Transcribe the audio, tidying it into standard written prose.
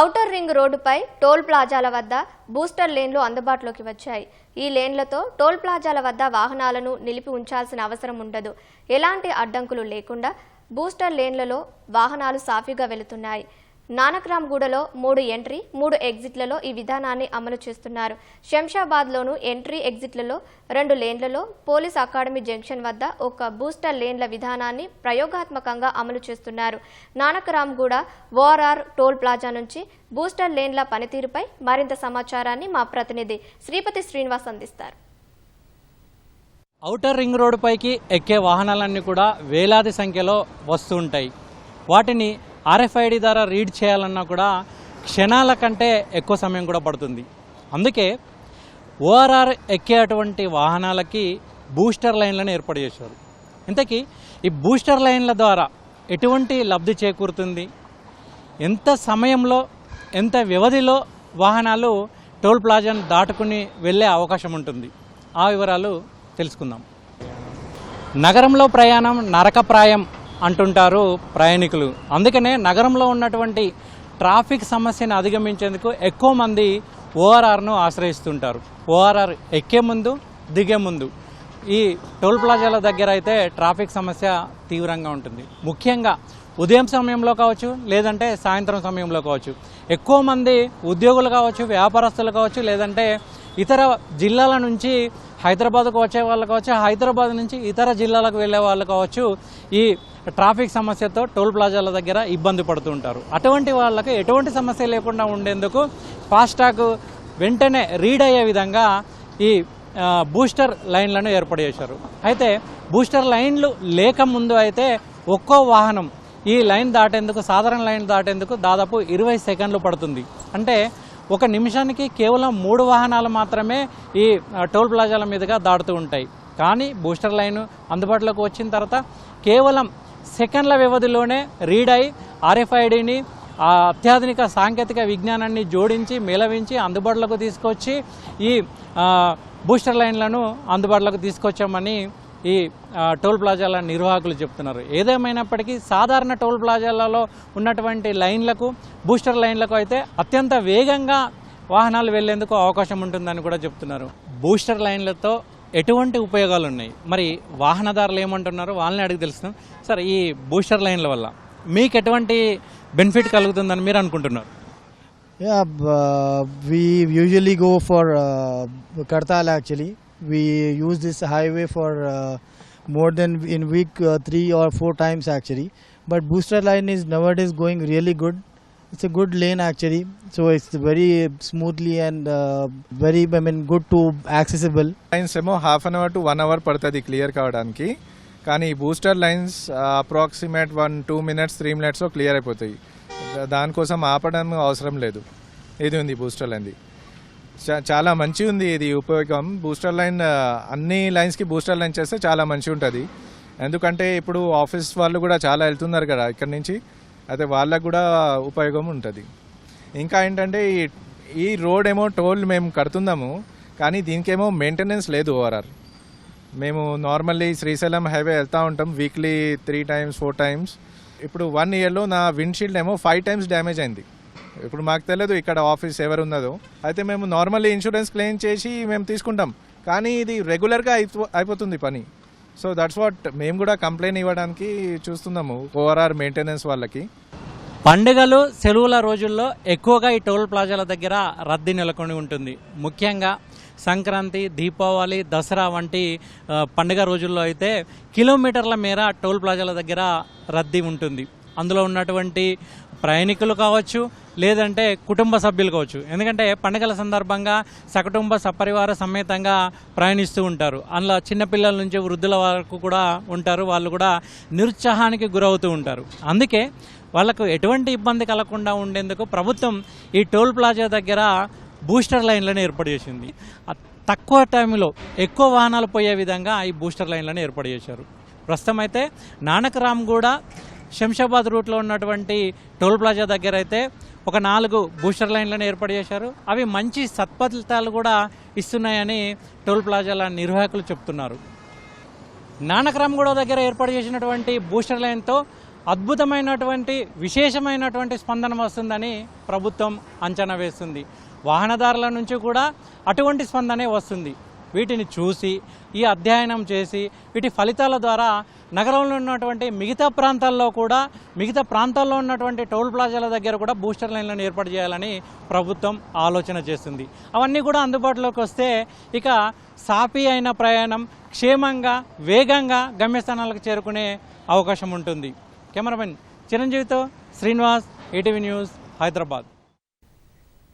Outer ring రోడ్డుపై toll ప్లాజాల వద్ద booster లేన్లు అందుబాటులోకి వచ్చాయి. ఈ లేన్లతో టోల్ ప్లాజాల వద్ద వాహనాలను నిలిపి ఉంచాల్సిన అవసరం ఉండదు. ఎలాంటి అడ్డంకులు లేకుండా బూస్టర్ లేన్లలో వాహనాలు సాఫీగా వెళుతున్నాయి. నానక్రామ్గూడలో 3 ఎంట్రీ 3 ఎగ్జిట్లలో ఈ విధానాన్ని అమలు చేస్తున్నారు. శంషాబాద్లోను ఎంట్రీ ఎగ్జిట్లలో 2 లేన్లలో పోలీస్ అకాడమీ జంక్షన్ వద్ద ఒక బూస్టర్ లేన్ల విధానాన్ని ప్రయోగాత్మకంగా అమలు చేస్తున్నారు. నానక్రామ్గూడ ఓఆర్ఆర్ టోల్ ప్లాజా నుంచి బూస్టర్ లేన్ల పనితీరుపై మరింత సమాచారాన్ని మా ప్రతినిధి శ్రీపతి శ్రీనివాస్ అందిస్తారు. ఔటర్ రింగ్ రోడ్డు పైకి ఎక్కే వాహనాలన్నీ కూడా వేలాది సంఖ్యలో వస్తూ ఉంటాయి. వాటిని RFID ద్వారా రీడ్ చేయాలన్నా కూడా క్షణాల కంటే ఎక్కువ సమయం కూడా పడుతుంది. అందుకే ORR ఎక్కేటువంటి వాహనాలకి బూస్టర్ లైన్లను ఏర్పాటు చేశారు. ఇంతకీ ఈ బూస్టర్ లైన్ల ద్వారా ఎటువంటి లబ్ధి చేకూరుతుంది, ఎంత సమయంలో ఎంత వ్యవధిలో వాహనాలు టోల్ ప్లాజాను దాటుకుని వెళ్ళే అవకాశం ఉంటుంది, ఆ వివరాలు తెలుసుకుందాం. నగరంలో ప్రయాణం నరకప్రాయం అంటుంటారు ప్రయాణికులు. అందుకనే నగరంలో ఉన్నటువంటి ట్రాఫిక్ సమస్యను అధిగమించేందుకు ఎక్కువ మంది ORRను ఆశ్రయిస్తుంటారు. ORR ఎక్కే ముందు దిగే ముందు ఈ టోల్ ప్లాజాల దగ్గర అయితే ట్రాఫిక్ సమస్య తీవ్రంగా ఉంటుంది. ముఖ్యంగా ఉదయం సమయంలో కావచ్చు, లేదంటే సాయంత్రం సమయంలో కావచ్చు. ఎక్కువ మంది ఉద్యోగులు కావచ్చు, వ్యాపారస్తులు కావచ్చు, లేదంటే ఇతర జిల్లాల నుంచి హైదరాబాద్కు వచ్చే వాళ్ళు కావచ్చు, హైదరాబాద్ నుంచి ఇతర జిల్లాలకు వెళ్ళే వాళ్ళు కావచ్చు, ఈ ట్రాఫిక్ సమస్యతో టోల్ ప్లాజాల దగ్గర ఇబ్బంది పడుతూ ఉంటారు. అటువంటి వాళ్ళకి ఎటువంటి సమస్య లేకుండా ఉండేందుకు ఫాస్టాగ్ వెంటనే రీడ్ అయ్యే విధంగా ఈ బూస్టర్ లైన్లను ఏర్పాటు చేశారు. అయితే బూస్టర్ లైన్లు లేకముందు అయితే ఒక్కో వాహనం ఈ లైన్ దాటేందుకు, సాధారణ లైన్ దాటేందుకు దాదాపు 20 సెకండ్లు పడుతుంది. అంటే ఒక నిమిషానికి కేవలం 3 వాహనాలు మాత్రమే ఈ టోల్ ప్లాజాల మీదుగా దాటుతూ ఉంటాయి. కానీ బూస్టర్ లైన్ అందుబాటులోకి వచ్చిన తర్వాత కేవలం సెకండ్ల వ్యవధిలోనే రీడ్ అయి RFIDని అత్యాధునిక సాంకేతిక విజ్ఞానాన్ని జోడించి మేళవించి అందుబాటులోకి తీసుకొచ్చి ఈ బూస్టర్ లైన్లను అందుబాటులోకి తీసుకొచ్చామని ఈ టోల్ ప్లాజాల నిర్వాహకులు చెప్తున్నారు. ఏదేమైనప్పటికీ సాధారణ టోల్ ప్లాజాలలో ఉన్నటువంటి లైన్లకు, బూస్టర్ లైన్లకు అయితే అత్యంత వేగంగా వాహనాలు వెళ్లేందుకు అవకాశం ఉంటుందని కూడా చెప్తున్నారు. బూస్టర్ లైన్లతో ఎటువంటి ఉపయోగాలు ఉన్నాయి, మరి వాహనదారులు ఏమంటున్నారు, వాళ్ళని అడిగి తెలుస్తున్నాం. సార్, ఈ బూస్టర్ లైన్ల వల్ల మీకు ఎటువంటి బెనిఫిట్ కలుగుతుందని మీరు అనుకుంటున్నారు? We usually go for Kartal actually. We use this highway for more than in week 3 or 4 times actually. But booster line is nowadays going really good. It's a good lane actually. So it's very smoothly and very good to accessible. Lines ఏమో half an hour to 1 hour పడుతుంది clear కావడానికి. కానీ booster lines approximate 1-2 minutes 3 minutes clear అయిపోతాయి. దానికోసం ఆపడం అవసరం లేదు. ఇది ఉంది బూస్టర్ లైన్ది, చాలా మంచి ఉంది ఇది ఉపయోగం. బూస్టర్ లైన్ అన్ని లైన్స్కి బూస్టర్ లైన్ చేస్తే చాలా మంచి ఉంటుంది. ఎందుకంటే ఇప్పుడు ఆఫీస్ వాళ్ళు కూడా చాలా వెళ్తున్నారు కదా ఇక్కడ నుంచి, అయితే వాళ్ళకు కూడా ఉపయోగం ఉంటుంది. ఇంకా ఏంటంటే ఈ రోడ్ ఏమో టోల్ మేము కడుతున్నాము, కానీ దీనికేమో మెయింటెనెన్స్ లేదు. ORR మేము నార్మల్లీ శ్రీశైలం హైవే వెళ్తూ ఉంటాం వీక్లీ 3 times 4 times. ఇప్పుడు 1 yearలో నా విండ్షీల్డ్ ఏమో 5 times డ్యామేజ్ అయింది. ఇప్పుడు మాకు తెలియదు ఇక్కడ ఆఫీస్ ఎవరు ఉన్నదో. అయితే మేము నార్మల్లీ ఇన్సూరెన్స్ క్లెయిమ్ చేసి మేము తీసుకుంటాం, కానీ ఇది రెగ్యులర్గా అయిపోతుంది పని. సో దట్స్ వాట్ మేము కూడా కంప్లైంట్ ఇవ్వడానికి చూస్తున్నాము ORR మెయింటెనెన్స్ వాళ్ళకి. పండుగలు, సెలవుల రోజుల్లో ఎక్కువగా ఈ టోల్ ప్లాజాల దగ్గర రద్దీ నెలకొని ఉంటుంది. ముఖ్యంగా సంక్రాంతి, దీపావళి, దసరా వంటి పండుగ రోజుల్లో అయితే కిలోమీటర్ల మేర టోల్ ప్లాజాల దగ్గర రద్దీ ఉంటుంది. అందులో ఉన్నటువంటి ప్రయాణికులు కావచ్చు, లేదంటే కుటుంబ సభ్యులు కావచ్చు. ఎందుకంటే పండుగల సందర్భంగా సకుటుంబ సపరివార సమేతంగా ప్రయాణిస్తూ ఉంటారు. అందులో చిన్నపిల్లల నుంచి వృద్ధుల వరకు కూడా ఉంటారు. వాళ్ళు కూడా నిరుత్సాహానికి గురవుతూ ఉంటారు. అందుకే వాళ్లకు ఎటువంటి ఇబ్బంది కలగకుండా ఉండేందుకు ప్రభుత్వం ఈ టోల్ ప్లాజా దగ్గర బూస్టర్ లైన్లను ఏర్పాటు చేసింది. తక్కువ టైంలో ఎక్కువ వాహనాలు పోయే విధంగా ఈ బూస్టర్ లైన్లను ఏర్పాటు చేశారు. ప్రస్తుతం అయితే నానక్రామ్గూడ, శంషాబాద్ రూట్లో ఉన్నటువంటి టోల్ ప్లాజా దగ్గర అయితే ఒక 4 బూస్టర్ లైన్లను ఏర్పాటు చేశారు. అవి మంచి సత్ఫలితాలు కూడా ఇస్తున్నాయని టోల్ ప్లాజాల నిర్వాహకులు చెప్తున్నారు. నానక్రామ్గూడ దగ్గర ఏర్పాటు చేసినటువంటి బూస్టర్ లైన్తో అద్భుతమైనటువంటి విశేషమైనటువంటి స్పందన వస్తుందని ప్రభుత్వం అంచనా వేస్తుంది. వాహనదారుల నుంచి కూడా అటువంటి స్పందనే వస్తుంది. వీటిని చూసి ఈ అధ్యయనం చేసి వీటి ఫలితాల ద్వారా నగరంలో ఉన్నటువంటి మిగతా ప్రాంతాల్లో ఉన్నటువంటి టోల్ ప్లాజాల దగ్గర కూడా బూస్టర్ లైన్లను ఏర్పాటు చేయాలని ప్రభుత్వం ఆలోచన చేస్తుంది. అవన్నీ కూడా అందుబాటులోకి వస్తే ఇక సాఫీ అయిన ప్రయాణం క్షేమంగా వేగంగా గమ్యస్థానాలకు చేరుకునే అవకాశం ఉంటుంది. కెమెరామెన్ చిరంజీవితో శ్రీనివాస్, ఈటీవీ న్యూస్, హైదరాబాద్.